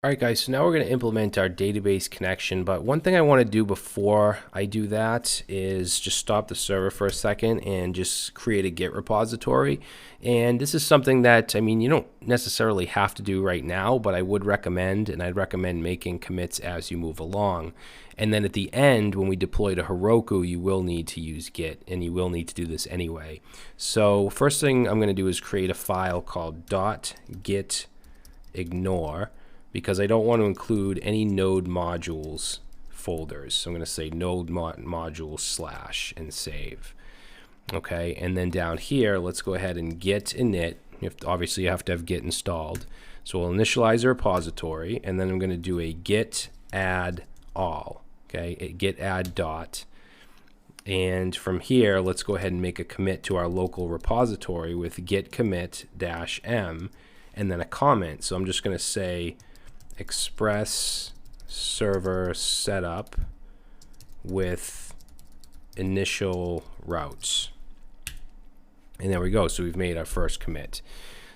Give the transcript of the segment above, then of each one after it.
All right, guys, so now we're going to implement our database connection, but one thing I want to do before I do that is just stop the server for a second and just create a Git repository. And this is something that, you don't necessarily have to do right now, but I would recommend, and I'd recommend making commits as you move along. And then at the end, when we deploy to Heroku, you will need to use Git, and you will need to do this anyway. So first thing I'm going to do is create a file called .gitignore, because I don't want to include any node modules folders. So I'm going to say node modules / and save. Okay, and then down here, let's go ahead and git init. Obviously, you have to have git installed. So we'll initialize a repository, and then I'm going to do a git add all. Okay, a git add dot. And from here, let's go ahead and make a commit to our local repository with git commit -m, and then a comment. So I'm just going to say express server setup with initial routes. And there we go. So we've made our first commit.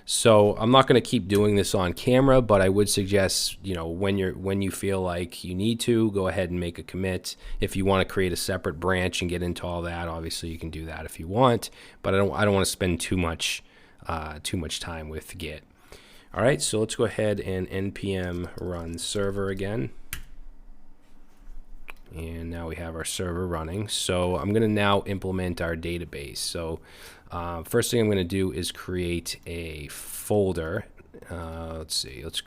So I'm not going to keep doing this on camera, but I would suggest, when you feel like you need to, go ahead and make a commit. If you want to create a separate branch and get into all that, obviously you can do that if you want. But I don't want to spend too much time with Git. All right, so let's go ahead and npm run server again. And now we have our server running. So I'm going to now implement our database. So first thing I'm going to do is create a folder. Let's see. Let's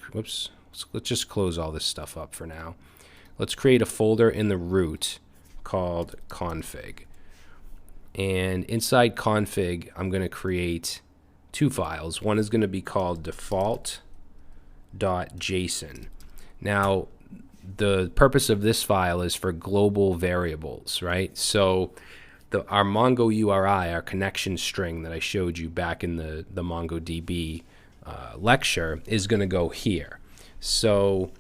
just close all this stuff up for now. Let's create a folder in the root called config. And inside config, I'm going to create two files. One is going to be called default.json. Now, the purpose of this file is for global variables, right? So our Mongo URI, our connection string that I showed you back in the MongoDB lecture, is going to go here. So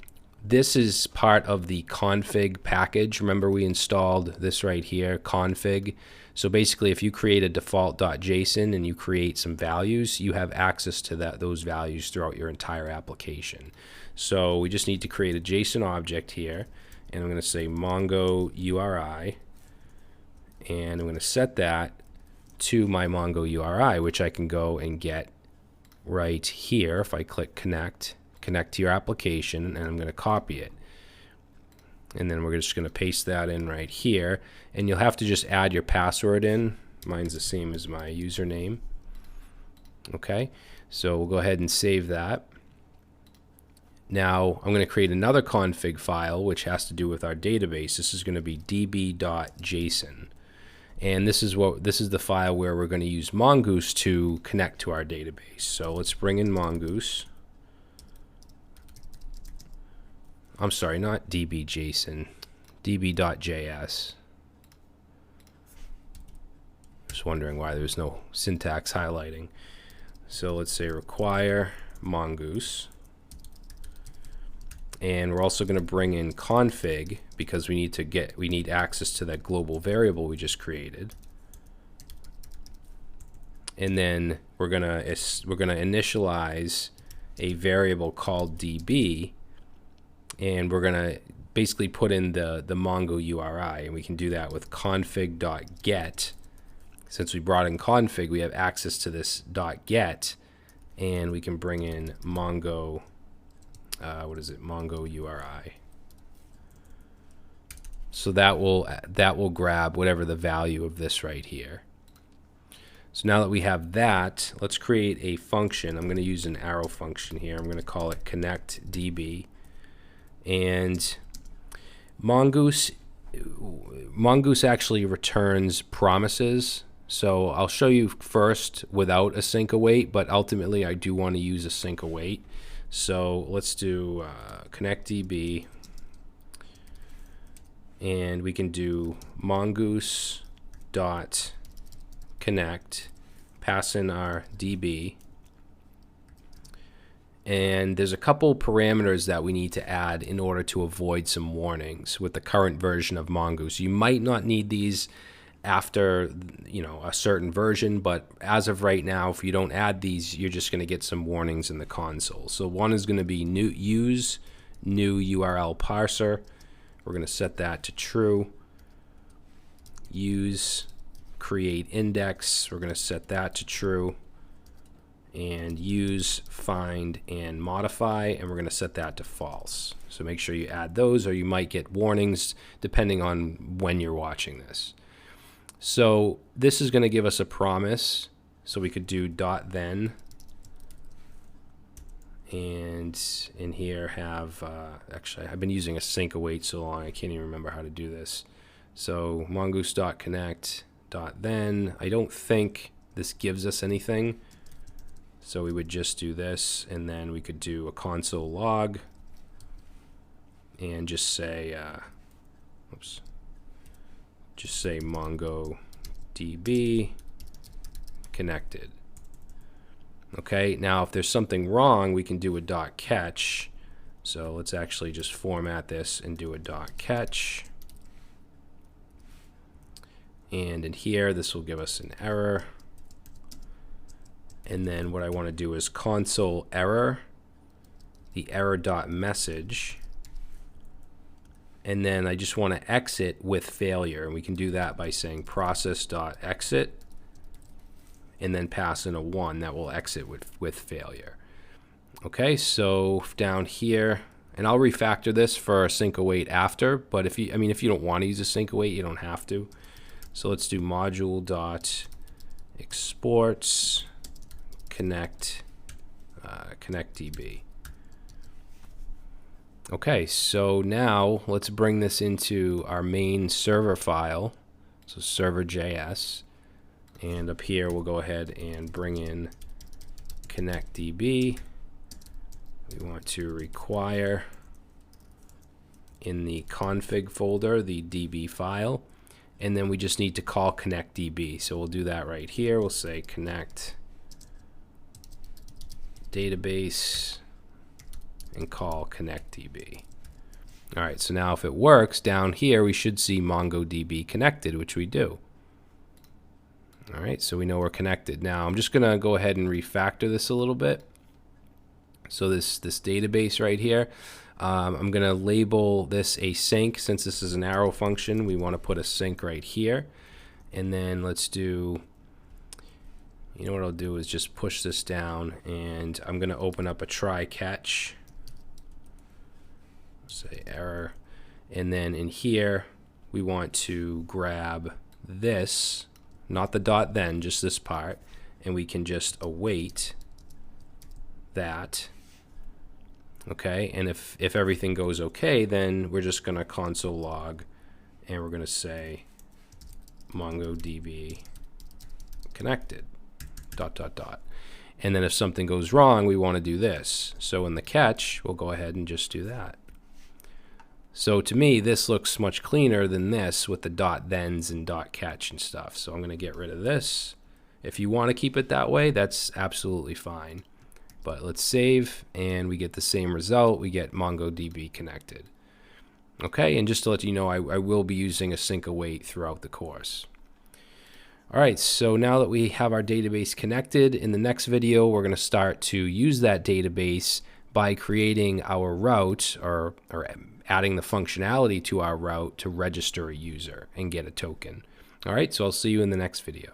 this is part of the config package. Remember, we installed this right here, config. So basically, if you create a default.json and you create some values, you have access to those values throughout your entire application. So we just need to create a JSON object here, and I'm going to say Mongo URI, and I'm going to set that to my Mongo URI, which I can go and get right here. If I click connect to your application, and I'm going to copy it. And then we're just going to paste that in right here. And you'll have to just add your password in. Mine's the same as my username. Okay, so we'll go ahead and save that. Now I'm going to create another config file which has to do with our database. This is going to be db.json. And this is the file where we're going to use Mongoose to connect to our database. So let's bring in Mongoose. I'm sorry, not db.json, db.js. Just wondering why there's no syntax highlighting. So let's say require Mongoose. And we're also going to bring in config because we need access to that global variable we just created. And then we're going to initialize a variable called db. And we're going to basically put in the Mongo URI, and we can do that with config.get. Since we brought in config, we have access to this .get, and we can bring in Mongo, Mongo URI. So that will grab whatever the value of this right here. So now that we have that, let's create a function. I'm going to use an arrow function here. I'm going to call it connectDB. And Mongoose actually returns promises. So I'll show you first without async await, but ultimately I do want to use async await. So let's do connectDB, and we can do mongoose.connect, pass in our DB. And there's a couple parameters that we need to add in order to avoid some warnings with the current version of Mongoose. You might not need these after a certain version, but as of right now, if you don't add these, you're just going to get some warnings in the console. So one is going to be use new URL parser. We're going to set that to true. Use create index. We're going to set that to true. And use find and modify, and we're going to set that to false. So make sure you add those, or you might get warnings depending on when you're watching this. So this is going to give us a promise. So we could do .then, and in here have actually I've been using async await so long I can't even remember how to do this. So mongoose.connect .then. I don't think this gives us anything. So we would just do this, and then we could do a console log and just say, just say MongoDB connected. Okay, now if there's something wrong, we can do a .catch. So let's actually just format this and do a .catch. And in here, this will give us an error. And then what I want to do is console error, the error.message, and then I just want to exit with failure. And we can do that by saying process.exit and then pass in a 1 that will exit with failure. Okay, so down here, and I'll refactor this for async await after, but if you don't want to use async await, you don't have to. So let's do module.exports connect DB. Okay, so now let's bring this into our main server file, so server.js, and up here we'll go ahead and bring in connect DB. We want to require in the config folder the DB file, and then we just need to call connect DB. So we'll do that right here. We'll say connect database and call connect DB. All right, so now if it works down here, we should see MongoDB connected, which we do. All right, so we know we're connected. Now I'm just gonna go ahead and refactor this a little bit. So this database right here, I'm gonna label this async. Since this is an arrow function, we want to put a sync right here. And then let's do, you know what I'll do is just push this down, and I'm going to open up a try catch, say error, and then in here we want to grab this, not the .then, just this part, and we can just await that. Okay, and if everything goes okay, then we're just going to console log, and we're going to say MongoDB connected. ... And then if something goes wrong, we want to do this. So in the catch, we'll go ahead and just do that. So to me, this looks much cleaner than this with the .thens and .catch and stuff. So I'm going to get rid of this. If you want to keep it that way, that's absolutely fine. But let's save, and we get the same result. We get MongoDB connected. Okay, and just to let you know, I will be using async await throughout the course. All right, so now that we have our database connected, in the next video, we're going to start to use that database by creating our route or adding the functionality to our route to register a user and get a token. All right, so I'll see you in the next video.